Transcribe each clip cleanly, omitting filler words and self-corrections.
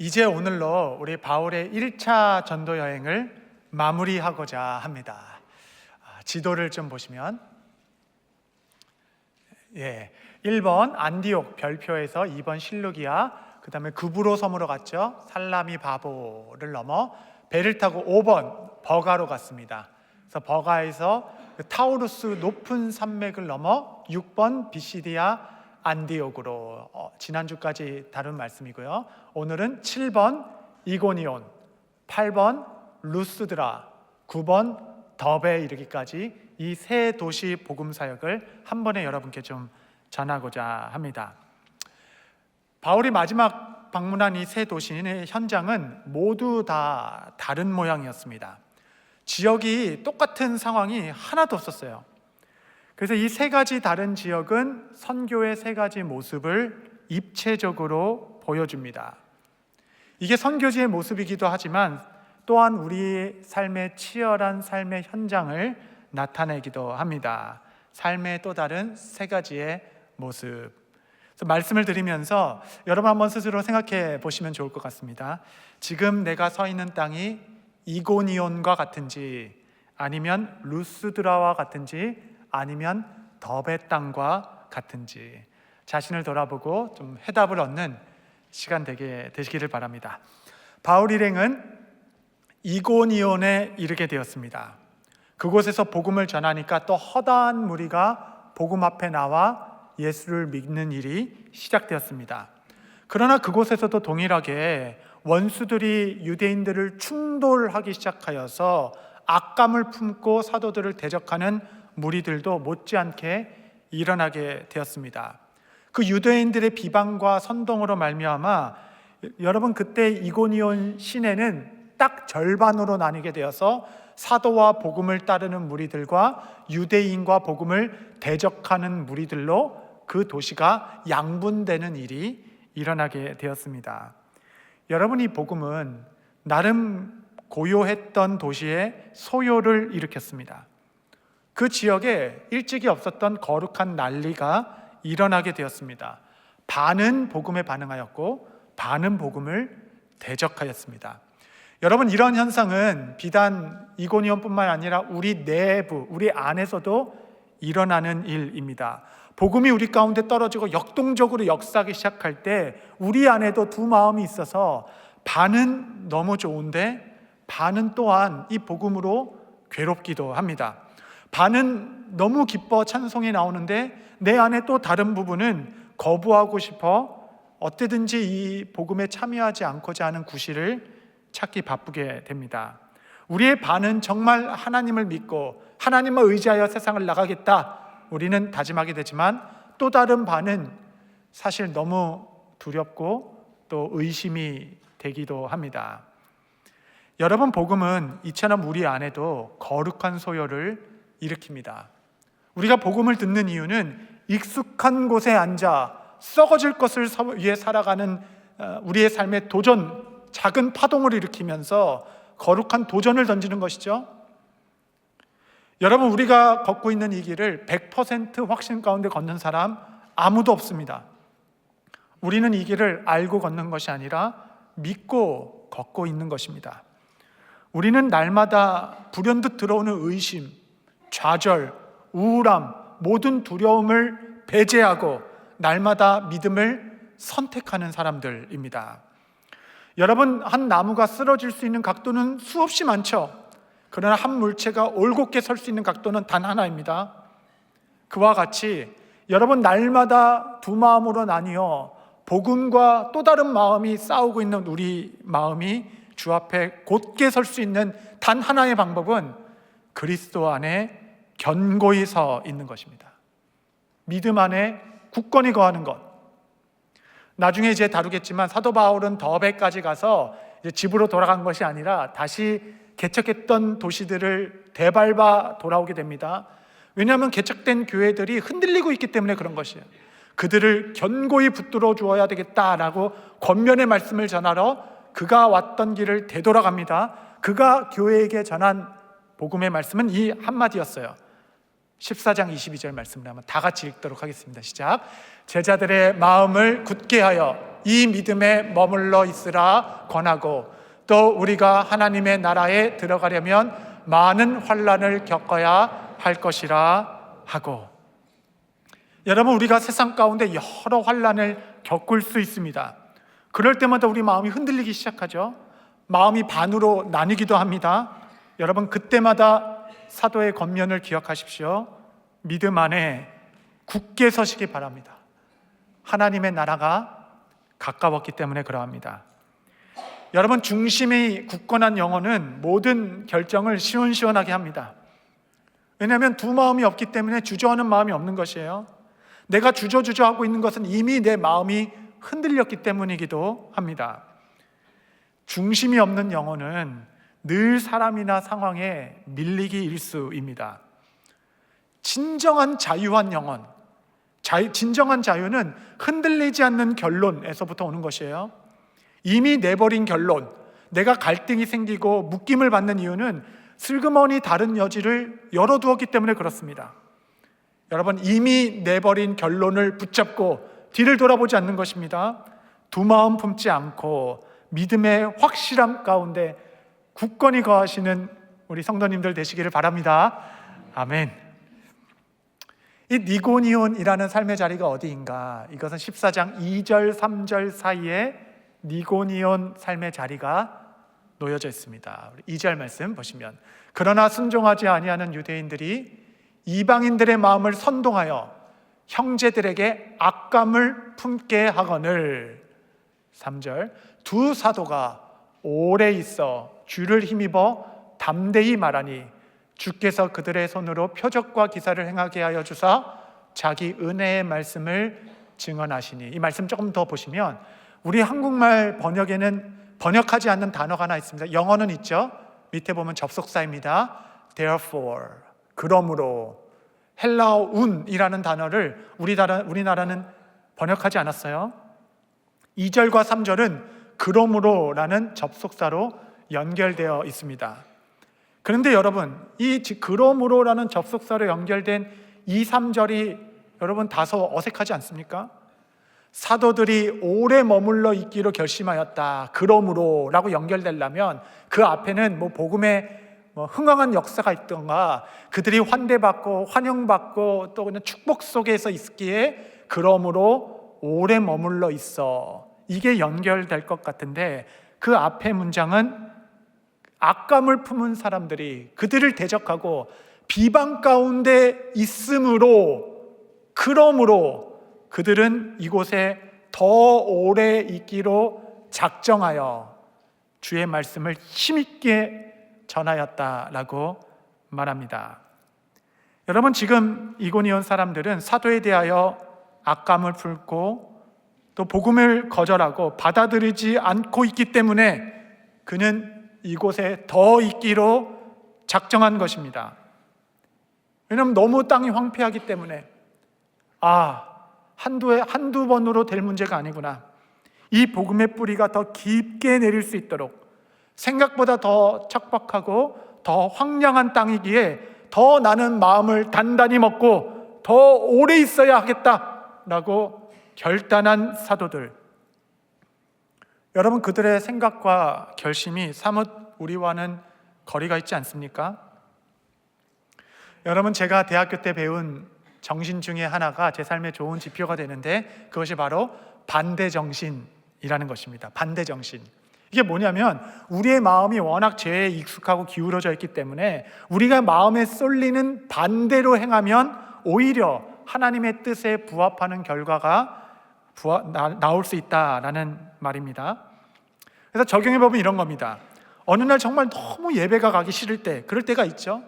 이제 오늘로 우리 바울의 1차 전도 여행을 마무리하고자 합니다. 지도를 좀 보시면 1번 안디옥 별표에서 2번 실루기아, 그 다음에 그브로 섬으로 갔죠. 살라미 바보를 넘어 배를 타고 5번 버가로 갔습니다. 그래서 버가에서 타우루스 높은 산맥을 넘어 6번 비시디아 안디옥으로 지난주까지 다룬 말씀이고요. 오늘은 7번 이고니온, 8번 루스드라, 9번 더베에 이르기까지 이 세 도시 복음 사역을 한 번에 여러분께 좀 전하고자 합니다. 바울이 마지막 방문한 이 세 도시의 현장은 모두 다 다른 모양이었습니다. 지역이 똑같은 상황이 하나도 없었어요. 그래서 이 세 가지 다른 지역은 선교의 세 가지 모습을 입체적으로 보여줍니다. 이게 선교지의 모습이기도 하지만 또한 우리의 삶의 치열한 삶의 현장을 나타내기도 합니다. 삶의 또 다른 세 가지의 모습. 그래서 말씀을 드리면서 여러분 한번 스스로 생각해 보시면 좋을 것 같습니다. 지금 내가 서 있는 땅이 이고니온과 같은지, 아니면 루스드라와 같은지, 아니면 더베 땅과 같은지 자신을 돌아보고 좀 해답을 얻는 시간 되시기를 바랍니다. 바울 일행은 이고니온에 이르게 되었습니다. 그곳에서 복음을 전하니까 또 허다한 무리가 복음 앞에 나와 예수를 믿는 일이 시작되었습니다. 그러나 그곳에서도 동일하게 원수들이 유대인들을 충돌하기 시작하여서 악감을 품고 사도들을 대적하는 무리들도 못지않게 일어나게 되었습니다. 그 유대인들의 비방과 선동으로 말미암아 여러분 그때 이고니온 시내는 딱 절반으로 나뉘게 되어서 사도와 복음을 따르는 무리들과 유대인과 복음을 대적하는 무리들로 그 도시가 양분되는 일이 일어나게 되었습니다. 여러분, 이 복음은 나름 고요했던 도시에 소요를 일으켰습니다. 그 지역에 일찍이 없었던 거룩한 난리가 일어나게 되었습니다. 반은 복음에 반응하였고 반은 복음을 대적하였습니다. 여러분, 이런 현상은 비단 이고니온뿐만 아니라 우리 내부, 우리 안에서도 일어나는 일입니다. 복음이 우리 가운데 떨어지고 역동적으로 역사하기 시작할 때 우리 안에도 두 마음이 있어서 반은 너무 좋은데 반은 또한 이 복음으로 괴롭기도 합니다. 반은 너무 기뻐 찬송이 나오는데 내 안에 또 다른 부분은 거부하고 싶어 어때든지 이 복음에 참여하지 않고자 하는 구실을 찾기 바쁘게 됩니다. 우리의 반은 정말 하나님을 믿고 하나님을 의지하여 세상을 나가겠다, 우리는 다짐하게 되지만 또 다른 반은 사실 너무 두렵고 또 의심이 되기도 합니다. 여러분, 복음은 이처럼 우리 안에도 거룩한 소요를 일으킵니다. 우리가 복음을 듣는 이유는 익숙한 곳에 앉아 썩어질 것을 위해 살아가는 우리의 삶의 도전, 작은 파동을 일으키면서 거룩한 도전을 던지는 것이죠. 여러분, 우리가 걷고 있는 이 길을 100% 확신 가운데 걷는 사람 아무도 없습니다. 우리는 이 길을 알고 걷는 것이 아니라 믿고 걷고 있는 것입니다. 우리는 날마다 불현듯 들어오는 의심, 좌절, 우울함, 모든 두려움을 배제하고 날마다 믿음을 선택하는 사람들입니다. 여러분, 한 나무가 쓰러질 수 있는 각도는 수없이 많죠. 그러나 한 물체가 올곧게 설 수 있는 각도는 단 하나입니다. 그와 같이 여러분, 날마다 두 마음으로 나뉘어 복음과 또 다른 마음이 싸우고 있는 우리 마음이 주 앞에 곧게 설 수 있는 단 하나의 방법은 그리스도 안에 견고히 서 있는 것입니다. 믿음 안에 굳건히 거하는 것. 나중에 이제 다루겠지만 사도 바울은 더베까지 가서 이제 집으로 돌아간 것이 아니라 다시 개척했던 도시들을 되밟아 돌아오게 됩니다. 왜냐하면 개척된 교회들이 흔들리고 있기 때문에 그런 것이에요. 그들을 견고히 붙들어 주어야 되겠다라고 권면의 말씀을 전하러 그가 왔던 길을 되돌아갑니다. 그가 교회에게 전한 복음의 말씀은 이 한마디였어요. 14장 22절 말씀을 한번 다 같이 읽도록 하겠습니다. 시작. 제자들의 마음을 굳게 하여 이 믿음에 머물러 있으라 권하고, 또 우리가 하나님의 나라에 들어가려면 많은 환난을 겪어야 할 것이라 하고. 여러분, 우리가 세상 가운데 여러 환난을 겪을 수 있습니다. 그럴 때마다 우리 마음이 흔들리기 시작하죠. 마음이 반으로 나뉘기도 합니다. 여러분, 그때마다 사도의 권면을 기억하십시오. 믿음 안에 굳게 서시기 바랍니다. 하나님의 나라가 가까웠기 때문에 그러합니다. 여러분, 중심이 굳건한 영혼은 모든 결정을 시원시원하게 합니다. 왜냐하면 두 마음이 없기 때문에 주저하는 마음이 없는 것이에요. 내가 주저하고 있는 것은 이미 내 마음이 흔들렸기 때문이기도 합니다. 중심이 없는 영혼은 늘 사람이나 상황에 밀리기 일쑤입니다. 진정한 자유한 영혼, 진정한 자유는 흔들리지 않는 결론에서부터 오는 것이에요. 이미 내버린 결론, 내가 갈등이 생기고 묶임을 받는 이유는 슬그머니 다른 여지를 열어두었기 때문에 그렇습니다. 여러분, 이미 내버린 결론을 붙잡고 뒤를 돌아보지 않는 것입니다. 두 마음 품지 않고 믿음의 확실함 가운데 굳건히 거하시는 우리 성도님들 되시기를 바랍니다. 아멘. 이 니고니온이라는 삶의 자리가 어디인가? 이것은 14장 2절 3절 사이에 니고니온 삶의 자리가 놓여져 있습니다. 2절 말씀 보시면, 그러나 순종하지 아니하는 유대인들이 이방인들의 마음을 선동하여 형제들에게 악감을 품게 하거늘. 3절, 두 사도가 오래 있어 주를 힘입어 담대히 말하니 주께서 그들의 손으로 표적과 기사를 행하게 하여 주사 자기 은혜의 말씀을 증언하시니. 이 말씀 조금 더 보시면 우리 한국말 번역에는 번역하지 않는 단어가 하나 있습니다. 영어는 있죠. 밑에 보면 접속사입니다. Therefore, 그러므로. 헬라어 운이라는 단어를 우리나라는 번역하지 않았어요. 2절과 3절은 그러므로라는 접속사로 연결되어 있습니다. 그런데 여러분, 이 그러므로라는 접속사로 연결된 2, 3절이 여러분 다소 어색하지 않습니까? 사도들이 오래 머물러 있기로 결심하였다, 그러므로라고 연결되려면 그 앞에는 복음의 흥황한 역사가 있던가, 그들이 환대받고 환영받고 또 그냥 축복 속에서 있기에 그러므로 오래 머물러 있어, 이게 연결될 것 같은데, 그 앞에 문장은 악감을 품은 사람들이 그들을 대적하고 비방 가운데 있으므로, 그러므로 그들은 이곳에 더 오래 있기로 작정하여 주의 말씀을 힘있게 전하였다라고 말합니다. 여러분, 지금 이고니온 사람들은 사도에 대하여 악감을 품고 또 복음을 거절하고 받아들이지 않고 있기 때문에 그는 이곳에 더 있기로 작정한 것입니다. 왜냐하면 너무 땅이 황폐하기 때문에, 한두 번으로 될 문제가 아니구나, 이 복음의 뿌리가 더 깊게 내릴 수 있도록, 생각보다 더 척박하고 더 황량한 땅이기에 더 나는 마음을 단단히 먹고 더 오래 있어야 하겠다라고 결단한 사도들. 여러분, 그들의 생각과 결심이 사뭇 우리와는 거리가 있지 않습니까? 여러분, 제가 대학교 때 배운 정신 중에 하나가 제 삶의 좋은 지표가 되는데, 그것이 바로 반대정신이라는 것입니다. 반대정신. 이게 뭐냐면, 우리의 마음이 워낙 죄에 익숙하고 기울어져 있기 때문에 우리가 마음에 쏠리는 반대로 행하면 오히려 하나님의 뜻에 부합하는 결과가 나올 수 있다라는 말입니다. 그래서 적용해보면 이런 겁니다. 어느 날 정말 너무 예배가 가기 싫을 때, 그럴 때가 있죠.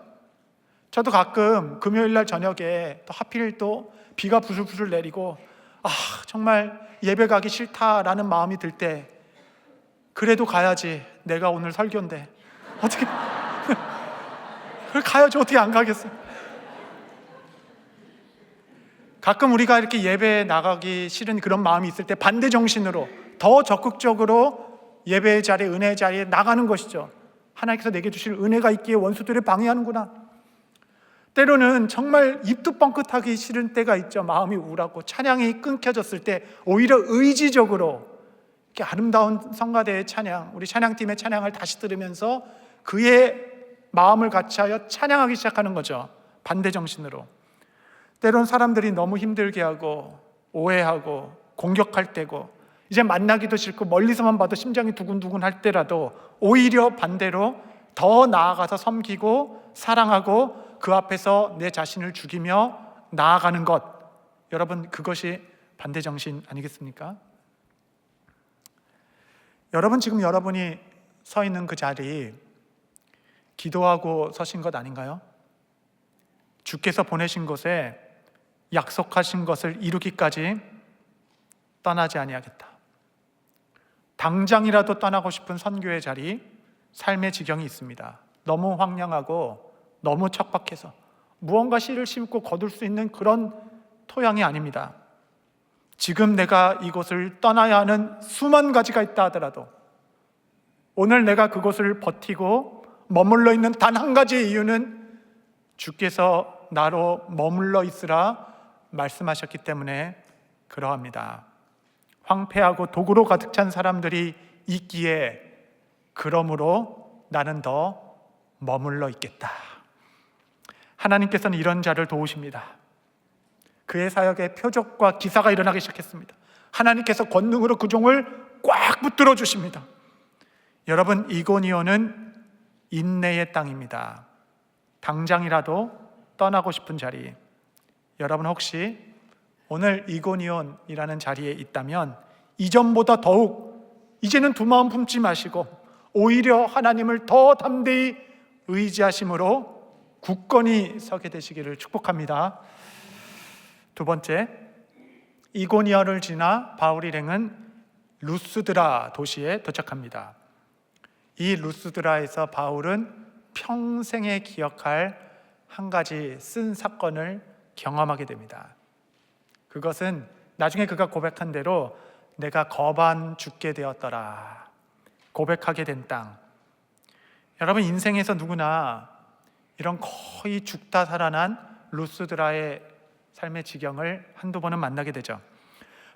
저도 가끔 금요일 날 저녁에 또 하필 또 비가 부슬부슬 내리고 정말 예배 가기 싫다라는 마음이 들 때, 그래도 가야지, 내가 오늘 설교인데 어떻게 가야지, 어떻게 안 가겠어요. 가끔 우리가 이렇게 예배에 나가기 싫은 그런 마음이 있을 때 반대 정신으로 더 적극적으로 예배의 자리에, 은혜의 자리에 나가는 것이죠. 하나님께서 내게 주실 은혜가 있기에 원수들을 방해하는구나. 때로는 정말 입도 뻥끗하기 싫은 때가 있죠. 마음이 우울하고 찬양이 끊겨졌을 때 오히려 의지적으로 이렇게 아름다운 성가대의 찬양, 우리 찬양팀의 찬양을 다시 들으면서 그의 마음을 같이하여 찬양하기 시작하는 거죠. 반대 정신으로. 때론 사람들이 너무 힘들게 하고 오해하고 공격할 때고 이제 만나기도 싫고 멀리서만 봐도 심장이 두근두근 할 때라도 오히려 반대로 더 나아가서 섬기고 사랑하고 그 앞에서 내 자신을 죽이며 나아가는 것, 여러분 그것이 반대 정신 아니겠습니까? 여러분 지금 여러분이 서 있는 그 자리 기도하고 서신 것 아닌가요? 주께서 보내신 곳에 약속하신 것을 이루기까지 떠나지 아니하겠다. 당장이라도 떠나고 싶은 선교의 자리, 삶의 지경이 있습니다. 너무 황량하고 너무 척박해서 무언가 씨를 심고 거둘 수 있는 그런 토양이 아닙니다. 지금 내가 이곳을 떠나야 하는 수만 가지가 있다 하더라도 오늘 내가 그곳을 버티고 머물러 있는 단 한 가지의 이유는 주께서 나로 머물러 있으라 말씀하셨기 때문에 그러합니다. 황폐하고 도구로 가득 찬 사람들이 있기에 그러므로 나는 더 머물러 있겠다. 하나님께서는 이런 자를 도우십니다. 그의 사역에 표적과 기사가 일어나기 시작했습니다. 하나님께서 권능으로 그 종을 꽉 붙들어 주십니다. 여러분, 이고니온은 인내의 땅입니다. 당장이라도 떠나고 싶은 자리, 여러분 혹시 오늘 이고니온이라는 자리에 있다면 이전보다 더욱 이제는 두 마음 품지 마시고 오히려 하나님을 더 담대히 의지하심으로 굳건히 서게 되시기를 축복합니다. 두 번째, 이고니온을 지나 바울 일행은 루스드라 도시에 도착합니다. 이 루스드라에서 바울은 평생에 기억할 한 가지 쓴 사건을 경험하게 됩니다. 그것은 나중에 그가 고백한 대로 내가 거반 죽게 되었더라, 고백하게 된 땅. 여러분, 인생에서 누구나 이런 거의 죽다 살아난 루스드라의 삶의 지경을 한두 번은 만나게 되죠.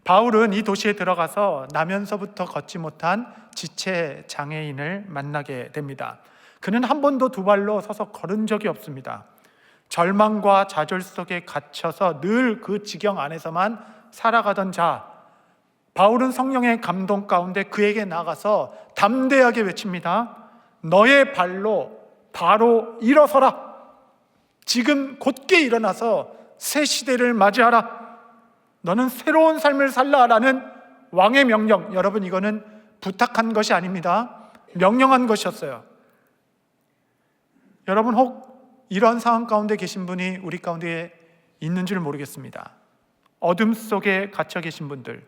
바울은 이 도시에 들어가서 나면서부터 걷지 못한 지체 장애인을 만나게 됩니다. 그는 한 번도 두 발로 서서 걸은 적이 없습니다. 절망과 좌절 속에 갇혀서 늘 그 지경 안에서만 살아가던 자, 바울은 성령의 감동 가운데 그에게 나가서 담대하게 외칩니다. 너의 발로 바로 일어서라. 지금 곧게 일어나서 새 시대를 맞이하라. 너는 새로운 삶을 살라라는 왕의 명령. 여러분, 이거는 부탁한 것이 아닙니다. 명령한 것이었어요. 여러분, 혹 이런 상황 가운데 계신 분이 우리 가운데 있는 줄 모르겠습니다. 어둠 속에 갇혀 계신 분들,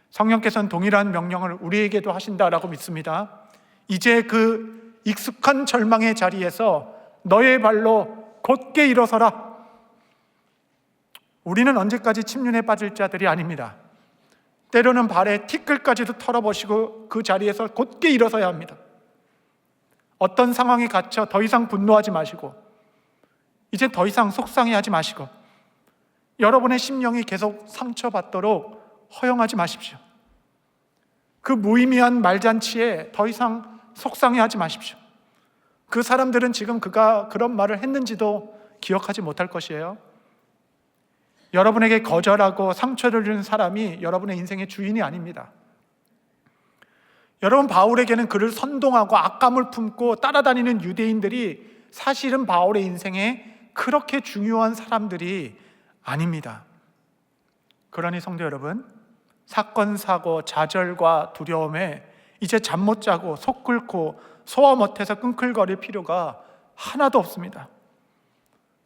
성령께서는 동일한 명령을 우리에게도 하신다라고 믿습니다. 이제 그 익숙한 절망의 자리에서 너의 발로 곧게 일어서라. 우리는 언제까지 침륜에 빠질 자들이 아닙니다. 때로는 발에 티끌까지도 털어버리고 그 자리에서 곧게 일어서야 합니다. 어떤 상황에 갇혀 더 이상 분노하지 마시고 이제 더 이상 속상해하지 마시고 여러분의 심령이 계속 상처받도록 허용하지 마십시오. 그 무의미한 말잔치에 더 이상 속상해하지 마십시오. 그 사람들은 지금 그가 그런 말을 했는지도 기억하지 못할 것이에요. 여러분에게 거절하고 상처를 주는 사람이 여러분의 인생의 주인이 아닙니다. 여러분, 바울에게는 그를 선동하고 악감을 품고 따라다니는 유대인들이 사실은 바울의 인생에 그렇게 중요한 사람들이 아닙니다. 그러니 성도 여러분, 사건, 사고, 좌절과 두려움에 이제 잠 못 자고 속 끓고 소화 못해서 끙클거릴 필요가 하나도 없습니다.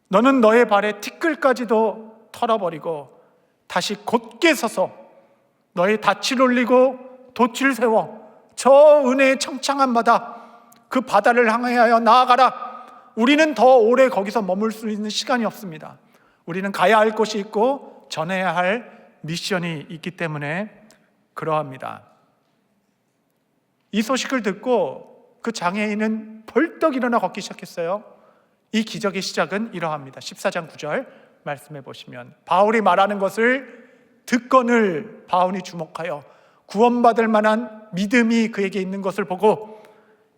너는 너의 발에 티끌까지도 털어버리고 다시 곧게 서서 너의 닻을 올리고 돛을 세워 저 은혜의 청창한 바다, 그 바다를 향하여 나아가라. 우리는 더 오래 거기서 머물 수 있는 시간이 없습니다. 우리는 가야 할 곳이 있고 전해야 할 미션이 있기 때문에 그러합니다. 이 소식을 듣고 그 장애인은 벌떡 일어나 걷기 시작했어요. 이 기적의 시작은 이러합니다. 14장 9절 말씀해 보시면 바울이 말하는 것을 듣거늘 바울이 주목하여 구원받을 만한 믿음이 그에게 있는 것을 보고,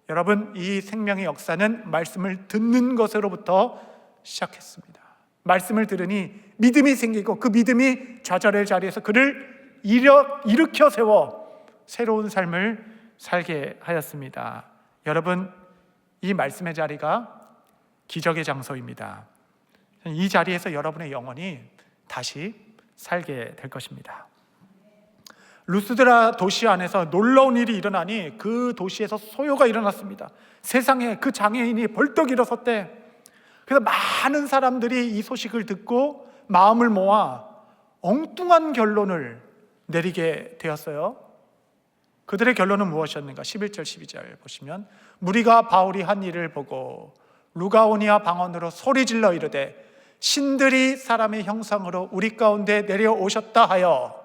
여러분, 이 생명의 역사는 말씀을 듣는 것으로부터 시작했습니다. 말씀을 들으니 믿음이 생기고 그 믿음이 좌절의 자리에서 그를 일으켜 세워 새로운 삶을 살게 하였습니다. 여러분, 이 말씀의 자리가 기적의 장소입니다. 이 자리에서 여러분의 영혼이 다시 살게 될 것입니다. 루스드라 도시 안에서 놀라운 일이 일어나니 그 도시에서 소요가 일어났습니다. 세상에 그 장애인이 벌떡 일어섰대. 그래서 많은 사람들이 이 소식을 듣고 마음을 모아 엉뚱한 결론을 내리게 되었어요. 그들의 결론은 무엇이었는가? 11절 12절 보시면 무리가 바울이 한 일을 보고 루가오니아 방언으로 소리질러 이르되 신들이 사람의 형상으로 우리 가운데 내려오셨다 하여,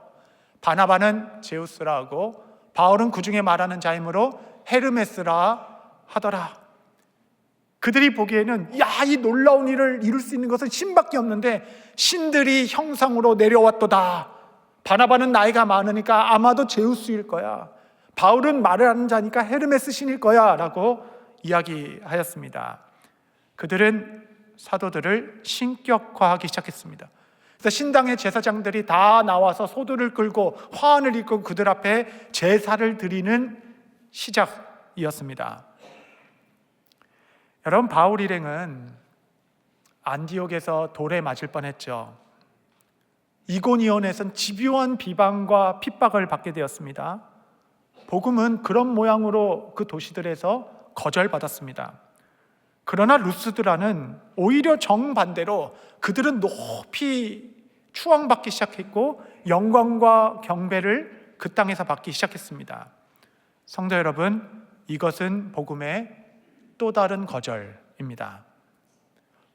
바나바는 제우스라 하고 바울은 그 중에 말하는 자이므로 헤르메스라 하더라. 그들이 보기에는 이 놀라운 일을 이룰 수 있는 것은 신밖에 없는데 신들이 형상으로 내려왔도다. 바나바는 나이가 많으니까 아마도 제우스일 거야. 바울은 말을 하는 자니까 헤르메스 신일 거야 라고 이야기하였습니다. 그들은 사도들을 신격화하기 시작했습니다. 그래서 신당의 제사장들이 다 나와서 소들을 끌고 화환을 입고 그들 앞에 제사를 드리는 시작이었습니다. 여러분, 바울 일행은 안디옥에서 돌에 맞을 뻔했죠. 이고니온에선 집요한 비방과 핍박을 받게 되었습니다. 복음은 그런 모양으로 그 도시들에서 거절받았습니다. 그러나 루스드라는 오히려 정반대로 그들은 높이 추앙받기 시작했고 영광과 경배를 그 땅에서 받기 시작했습니다. 성도 여러분, 이것은 복음의 또 다른 거절입니다.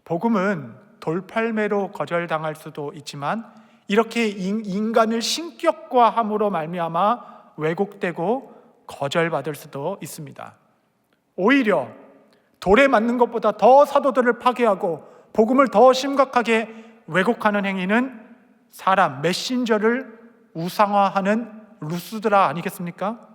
복음은 돌팔매로 거절당할 수도 있지만 이렇게 인간을 신격화함으로 말미암아 왜곡되고 거절받을 수도 있습니다. 오히려 돌에 맞는 것보다 더 사도들을 파괴하고 복음을 더 심각하게 왜곡하는 행위는 사람, 메신저를 우상화하는 루스드라 아니겠습니까?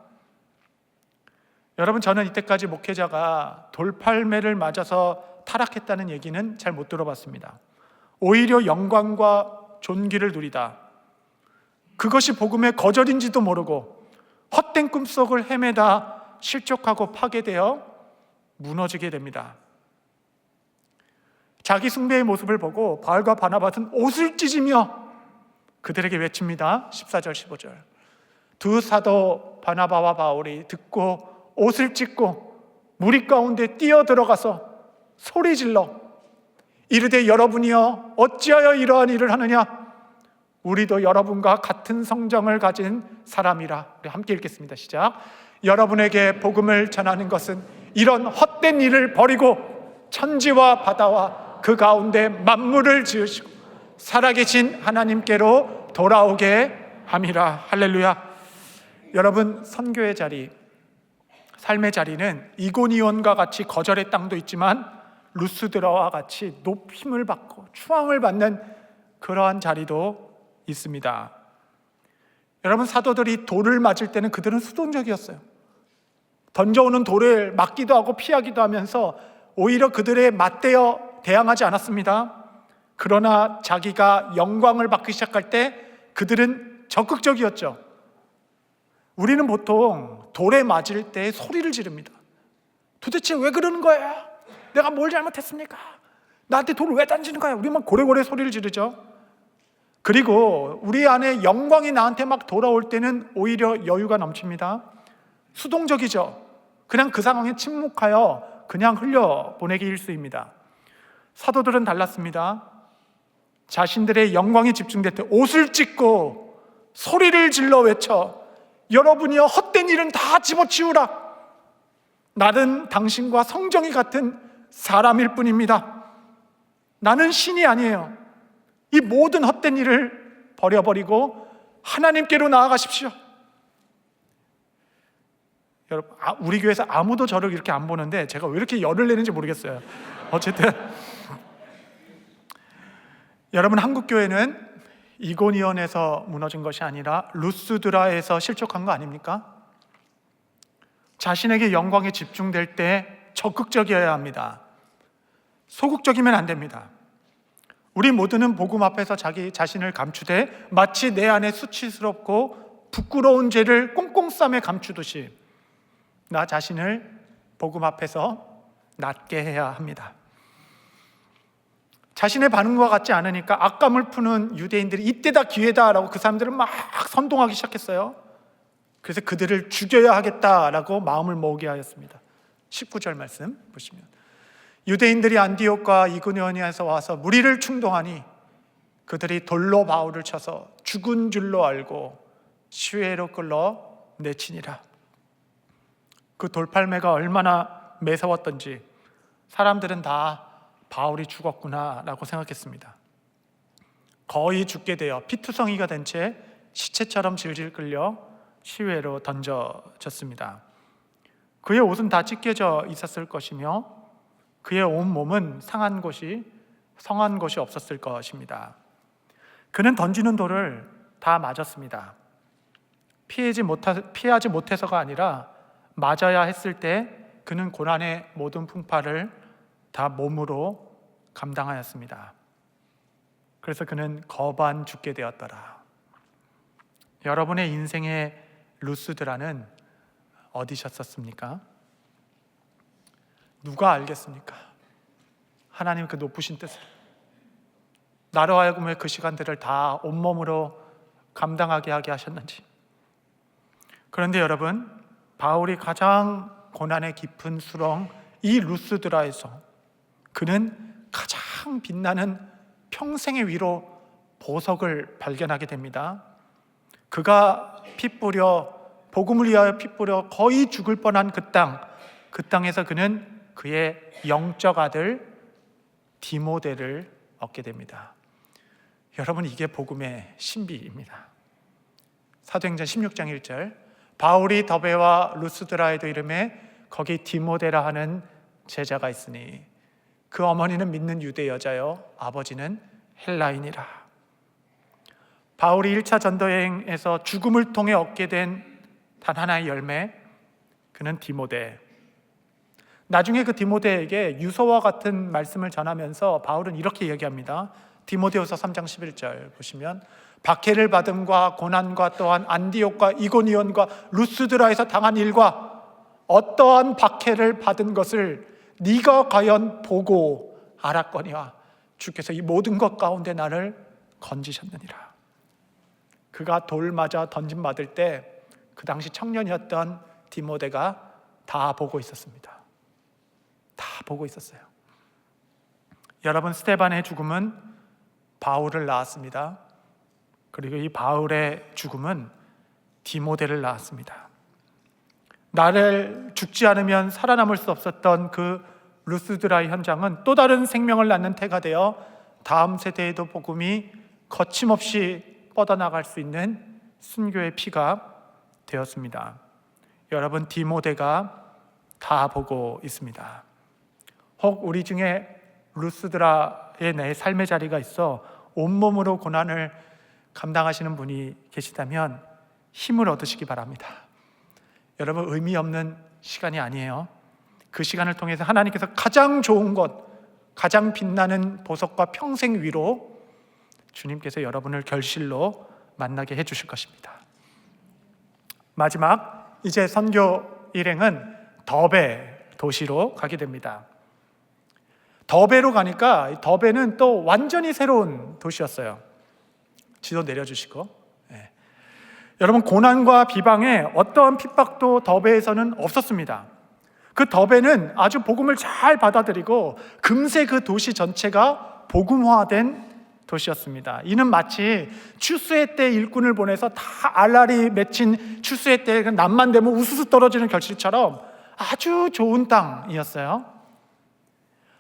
여러분, 저는 이때까지 목회자가 돌팔매를 맞아서 타락했다는 얘기는 잘 못 들어봤습니다. 오히려 영광과 존귀를 누리다, 그것이 복음의 거절인지도 모르고 헛된 꿈속을 헤매다 실족하고 파괴되어 무너지게 됩니다. 자기 숭배의 모습을 보고 바울과 바나바는 옷을 찢으며 그들에게 외칩니다. 14절 15절 두 사도 바나바와 바울이 듣고 옷을 찢고 무리 가운데 뛰어들어가서 소리질러 이르되 여러분이여 어찌하여 이러한 일을 하느냐? 우리도 여러분과 같은 성정을 가진 사람이라. 우리 함께 읽겠습니다. 시작. 여러분에게 복음을 전하는 것은 이런 헛된 일을 버리고 천지와 바다와 그 가운데 만물을 지으시고 살아계신 하나님께로 돌아오게 함이라. 할렐루야. 여러분, 선교의 자리, 삶의 자리는 이고니온과 같이 거절의 땅도 있지만 루스드라와 같이 높임을 받고 추앙을 받는 그러한 자리도 있습니다. 여러분, 사도들이 돌을 맞을 때는 그들은 수동적이었어요. 던져오는 돌을 맞기도 하고 피하기도 하면서 오히려 그들에 맞대어 대항하지 않았습니다. 그러나 자기가 영광을 받기 시작할 때 그들은 적극적이었죠. 우리는 보통 돌에 맞을 때 소리를 지릅니다. 도대체 왜 그러는 거예요? 내가 뭘 잘못했습니까? 나한테 돌을 왜 던지는 거야? 우리만 고래고래 소리를 지르죠. 그리고 우리 안에 영광이 나한테 막 돌아올 때는 오히려 여유가 넘칩니다. 수동적이죠. 그냥 그 상황에 침묵하여 그냥 흘려보내기 일쑤입니다. 사도들은 달랐습니다. 자신들의 영광이 집중될 때 옷을 찢고 소리를 질러 외쳐 여러분이여 헛된 일은 다 집어치우라. 나는 당신과 성정이 같은 사람일 뿐입니다. 나는 신이 아니에요. 이 모든 헛된 일을 버려버리고 하나님께로 나아가십시오. 여러분, 우리 교회에서 아무도 저를 이렇게 안 보는데 제가 왜 이렇게 열을 내는지 모르겠어요. 어쨌든 여러분, 한국 교회는 이고니온에서 무너진 것이 아니라 루스드라에서 실족한 거 아닙니까? 자신에게 영광에 집중될 때 적극적이어야 합니다. 소극적이면 안 됩니다. 우리 모두는 복음 앞에서 자기 자신을 감추되 마치 내 안에 수치스럽고 부끄러운 죄를 꽁꽁 싸매 감추듯이 나 자신을 복음 앞에서 낮게 해야 합니다. 자신의 반응과 같지 않으니까 악감을 푸는 유대인들이 이때다 기회다라고 그 사람들을 막 선동하기 시작했어요. 그래서 그들을 죽여야 하겠다라고 마음을 모으게 하였습니다. 19절 말씀 보시면 유대인들이 안디옥과 이고니온에서 와서 무리를 충동하니 그들이 돌로 바울을 쳐서 죽은 줄로 알고 시외로 끌러 내치니라. 그 돌팔매가 얼마나 매서웠던지 사람들은 다 바울이 죽었구나 라고 생각했습니다. 거의 죽게 되어 피투성이가 된 채 시체처럼 질질 끌려 시외로 던져졌습니다. 그의 옷은 다 찢겨져 있었을 것이며 그의 온 몸은 상한 곳이 없었을 것입니다. 그는 던지는 돌을 다 맞았습니다. 피하지 못해서가 아니라 맞아야 했을 때 그는 고난의 모든 풍파를 다 몸으로 감당하였습니다. 그래서 그는 거반 죽게 되었더라. 여러분의 인생의 루스드라는 어디셨었습니까? 누가 알겠습니까? 하나님 그 높으신 뜻을. 나로 하여금 왜 그 시간들을 다 온몸으로 감당하게 하게 하셨는지. 그런데 여러분, 바울이 가장 고난의 깊은 수렁 이 루스드라에서 그는 가장 빛나는 평생의 위로 보석을 발견하게 됩니다. 그가 복음을 위하여 피 뿌려 거의 죽을 뻔한 그 땅에서 그는 그의 영적 아들 디모데를 얻게 됩니다. 여러분, 이게 복음의 신비입니다. 사도행전 16장 1절 바울이 더베와 루스드라에도 이름에 거기 디모데라 하는 제자가 있으니 그 어머니는 믿는 유대 여자요 아버지는 헬라인이라. 바울이 1차 전도여행에서 죽음을 통해 얻게 된 단 하나의 열매, 그는 디모데. 나중에 그 디모데에게 유서와 같은 말씀을 전하면서 바울은 이렇게 얘기합니다. 디모데후서 3장 11절 보시면 박해를 받음과 고난과 또한 안디옥과 이고니온과 루스드라에서 당한 일과 어떠한 박해를 받은 것을 네가 과연 보고 알았거니와 주께서 이 모든 것 가운데 나를 건지셨느니라. 그가 돌 맞아 던짐 받을 때 그 당시 청년이었던 디모데가 다 보고 있었습니다. 다 보고 있었어요. 여러분, 스데반의 죽음은 바울을 낳았습니다. 그리고 이 바울의 죽음은 디모데를 낳았습니다. 나를 죽지 않으면 살아남을 수 없었던 그 루스드라의 현장은 또 다른 생명을 낳는 태가 되어 다음 세대에도 복음이 거침없이 뻗어나갈 수 있는 순교의 피가 되었습니다. 여러분, 디모데가 다 보고 있습니다. 혹 우리 중에 루스드라의 내 삶의 자리가 있어 온몸으로 고난을 감당하시는 분이 계시다면 힘을 얻으시기 바랍니다. 여러분, 의미 없는 시간이 아니에요. 그 시간을 통해서 하나님께서 가장 좋은 것, 가장 빛나는 보석과 평생 위로 주님께서 여러분을 결실로 만나게 해주실 것입니다. 마지막, 이제 선교 일행은 더베 도시로 가게 됩니다. 더베로 가니까 더베는 또 완전히 새로운 도시였어요. 지도 내려주시고, 여러분, 고난과 비방에 어떠한 핍박도 더베에서는 없었습니다. 그 더베는 아주 복음을 잘 받아들이고 금세 그 도시 전체가 복음화된 도시였습니다. 이는 마치 추수의 때 일꾼을 보내서 다 알알이 맺힌 추수의 때 남만 되면 우수수 떨어지는 결실처럼 아주 좋은 땅이었어요.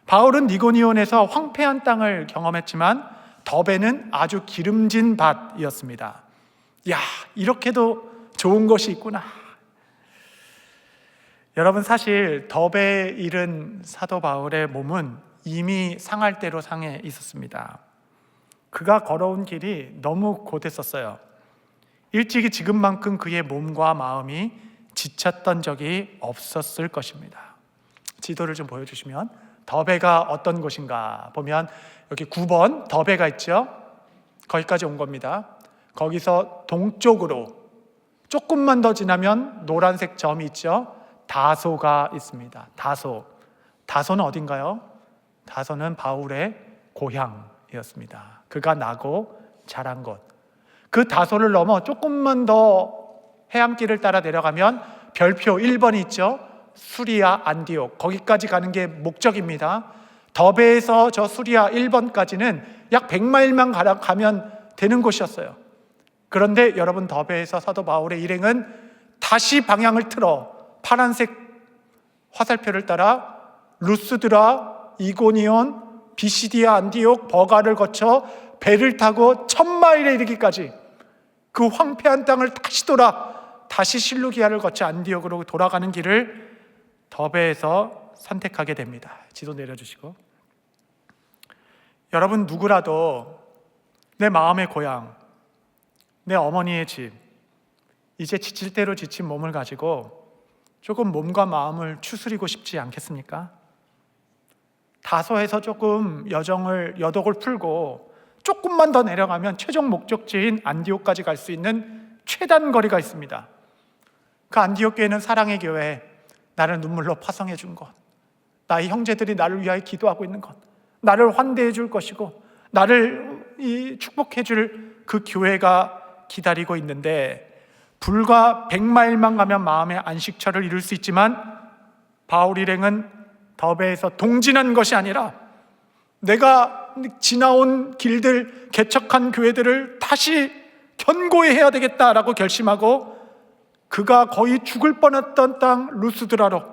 바울은 이고니온에서 황폐한 땅을 경험했지만 더베는 아주 기름진 밭이었습니다. 야, 이렇게도 좋은 것이 있구나. 여러분, 사실 더베에 이른 사도 바울의 몸은 이미 상할 대로 상해 있었습니다. 그가 걸어온 길이 너무 고됐었어요. 일찍이 지금만큼 그의 몸과 마음이 지쳤던 적이 없었을 것입니다. 지도를 좀 보여주시면 더베가 어떤 곳인가 보면 여기 9번 더베가 있죠. 거기까지 온 겁니다. 거기서 동쪽으로 조금만 더 지나면 노란색 점이 있죠. 다소가 있습니다. 다소는 어딘가요? 다소는 바울의 고향이었습니다. 그가 나고 자란 곳. 그 다소를 넘어 조금만 더 해안길을 따라 내려가면 별표 1번이 있죠. 수리아 안디옥. 거기까지 가는 게 목적입니다. 더베에서 저 수리아 1번까지는 약 100마일만 가면 되는 곳이었어요. 그런데 여러분, 더베에서 사도 바울의 일행은 다시 방향을 틀어 파란색 화살표를 따라 루스드라, 이고니온, 비시디아, 안디옥, 버가를 거쳐 배를 타고 1000마일에 이르기까지 그 황폐한 땅을 다시 다시 실루기아를 거쳐 안디옥으로 돌아가는 길을 더베에서 선택하게 됩니다. 지도 내려주시고, 여러분, 누구라도 내 마음의 고향, 내 어머니의 집, 이제 지칠 대로 지친 몸을 가지고 조금 몸과 마음을 추스리고 싶지 않겠습니까? 다소에서 조금 여독을 풀고 조금만 더 내려가면 최종 목적지인 안디옥까지 갈 수 있는 최단 거리가 있습니다. 그 안디옥 교회는 사랑의 교회, 나를 눈물로 파송해 준 것, 나의 형제들이 나를 위하여 기도하고 있는 것, 나를 환대해 줄 것이고 나를 축복해 줄 그 교회가 기다리고 있는데, 불과 100마일만 가면 마음의 안식처를 이룰 수 있지만 바울 일행은 더베에서 동진한 것이 아니라 내가 지나온 길들, 개척한 교회들을 다시 견고히 해야 되겠다라고 결심하고, 그가 거의 죽을 뻔했던 땅 루스드라로,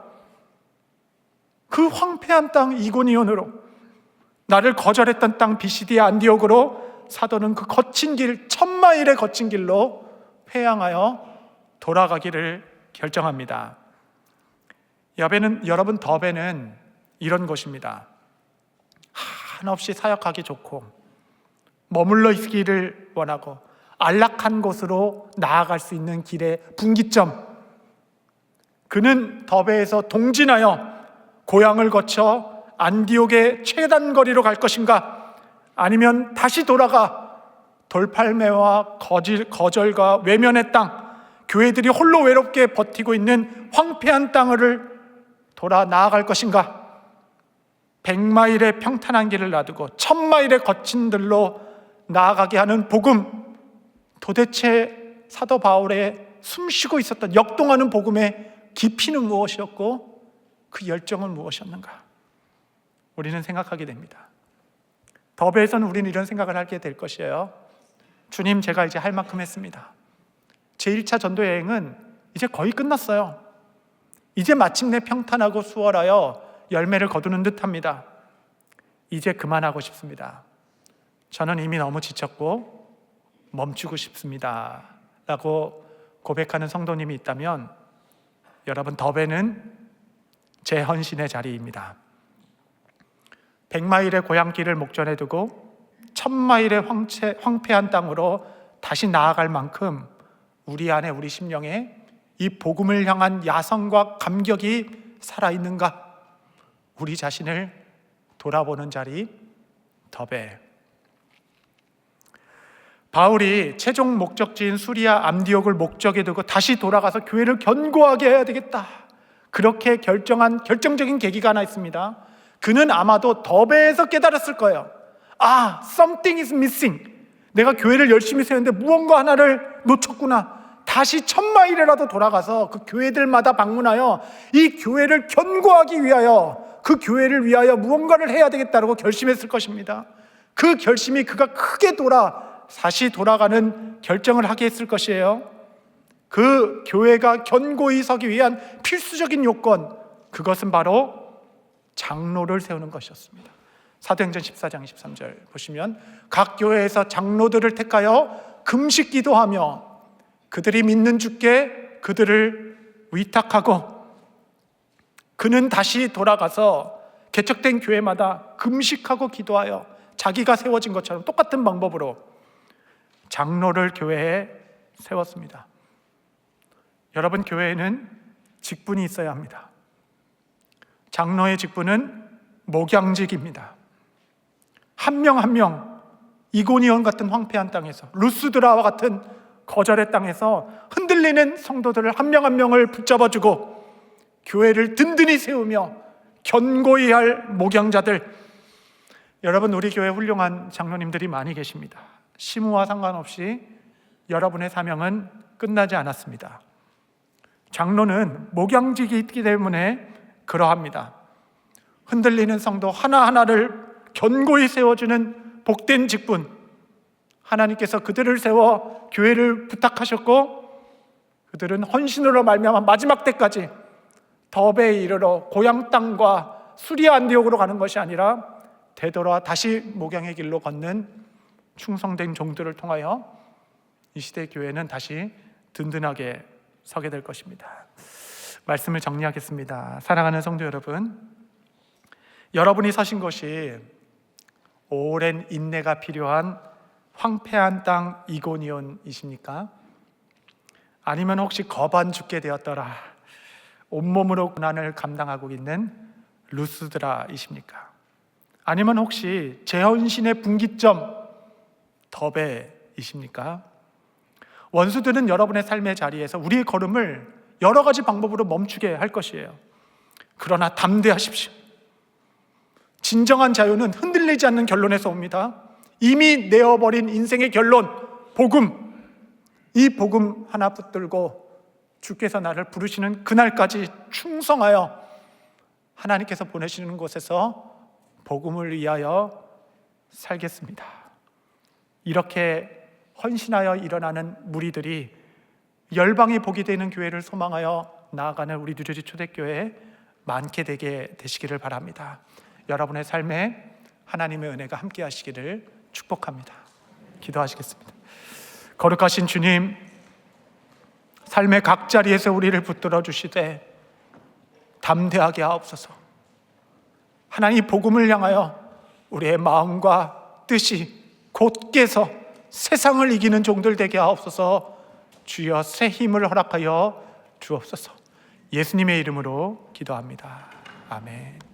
그 황폐한 땅 이고니온으로, 나를 거절했던 땅 비시디아 안디옥으로 사도는 그 거친 길, 1000마일의 거친 길로 회항하여 돌아가기를 결정합니다. 여러분, 더베는 이런 곳입니다. 한없이 사역하기 좋고 머물러 있기를 원하고 안락한 곳으로 나아갈 수 있는 길의 분기점. 그는 더베에서 동진하여 고향을 거쳐 안디옥의 최단 거리로 갈 것인가, 아니면 다시 돌아가 돌팔매와 거절과 외면의 땅, 교회들이 홀로 외롭게 버티고 있는 황폐한 땅을 돌아 나아갈 것인가, 100마일의 평탄한 길을 놔두고 1000마일의 거친 들로 나아가게 하는 복음, 도대체 사도 바울의 숨쉬고 있었던 역동하는 복음의 깊이는 무엇이었고 그 열정은 무엇이었는가? 우리는 생각하게 됩니다. 더베에서는 우리는 이런 생각을 하게 될 것이에요. 주님, 제가 이제 할 만큼 했습니다. 제 1차 전도 여행은 이제 거의 끝났어요. 이제 마침내 평탄하고 수월하여 열매를 거두는 듯합니다. 이제 그만하고 싶습니다. 저는 이미 너무 지쳤고 멈추고 싶습니다 라고 고백하는 성도님이 있다면, 여러분, 더베는 제 헌신의 자리입니다. 100마일의 고향길을 목전에 두고 1000마일의 황폐한 땅으로 다시 나아갈 만큼 우리 안에, 우리 심령에 이 복음을 향한 야성과 감격이 살아있는가? 우리 자신을 돌아보는 자리, 더베. 바울이 최종 목적지인 수리아 안디옥을 목적에 두고 다시 돌아가서 교회를 견고하게 해야 되겠다, 그렇게 결정한 결정적인 계기가 하나 있습니다. 그는 아마도 더베에서 깨달았을 거예요. Something is missing. 내가 교회를 열심히 세웠는데 무언가 하나를 놓쳤구나. 다시 1000마일이라도 돌아가서 그 교회들마다 방문하여 이 교회를 견고하기 위하여, 그 교회를 위하여 무언가를 해야 되겠다고 결심했을 것입니다. 그 결심이 그가 크게 다시 돌아가는 결정을 하게 했을 것이에요. 그 교회가 견고히 서기 위한 필수적인 요건, 그것은 바로 장로를 세우는 것이었습니다. 사도행전 14장 23절 보시면, 각 교회에서 장로들을 택하여 금식 기도하며 그들이 믿는 주께 그들을 위탁하고, 그는 다시 돌아가서 개척된 교회마다 금식하고 기도하여 자기가 세워진 것처럼 똑같은 방법으로 장로를 교회에 세웠습니다. 여러분, 교회에는 직분이 있어야 합니다. 장로의 직분은 목양직입니다. 한 명 한 명, 이고니온 같은 황폐한 땅에서, 루스드라와 같은 거절의 땅에서 흔들리는 성도들을 한 명 한 명을 붙잡아주고 교회를 든든히 세우며 견고히 할 목양자들, 여러분, 우리 교회 훌륭한 장로님들이 많이 계십니다. 시무와 상관없이 여러분의 사명은 끝나지 않았습니다. 장로는 목양직이 있기 때문에 그러합니다. 흔들리는 성도 하나하나를 견고히 세워주는 복된 직분, 하나님께서 그들을 세워 교회를 부탁하셨고 그들은 헌신으로 말미암아 마지막 때까지 더베에 이르러 고향 땅과 수리아 안디옥으로 가는 것이 아니라 되돌아 다시 목양의 길로 걷는 충성된 종들을 통하여 이 시대 교회는 다시 든든하게 서게 될 것입니다. 말씀을 정리하겠습니다. 사랑하는 성도 여러분, 여러분이 서신 것이 오랜 인내가 필요한 황폐한 땅 이고니온이십니까? 아니면 혹시 거반 죽게 되었더라 온몸으로 고난을 감당하고 있는 루스드라이십니까? 아니면 혹시 재헌신의 분기점 더베이십니까? 원수들은 여러분의 삶의 자리에서 우리의 걸음을 여러 가지 방법으로 멈추게 할 것이에요. 그러나 담대하십시오. 진정한 자유는 흔들리지 않는 결론에서 옵니다. 이미 내어버린 인생의 결론, 복음, 이 복음 하나 붙들고 주께서 나를 부르시는 그날까지 충성하여 하나님께서 보내시는 곳에서 복음을 위하여 살겠습니다. 이렇게 헌신하여 일어나는 무리들이 열방이 복이 되는 교회를 소망하여 나아가는 우리 뉴저지 초대교회에 많게 되게 되시기를 바랍니다. 여러분의 삶에 하나님의 은혜가 함께 하시기를 축복합니다. 기도하시겠습니다. 거룩하신 주님, 삶의 각 자리에서 우리를 붙들어 주시되 담대하게 하옵소서. 하나님 복음을 향하여 우리의 마음과 뜻이 곧게서 세상을 이기는 종들 되게 하옵소서. 주여 새 힘을 허락하여 주옵소서. 예수님의 이름으로 기도합니다. 아멘.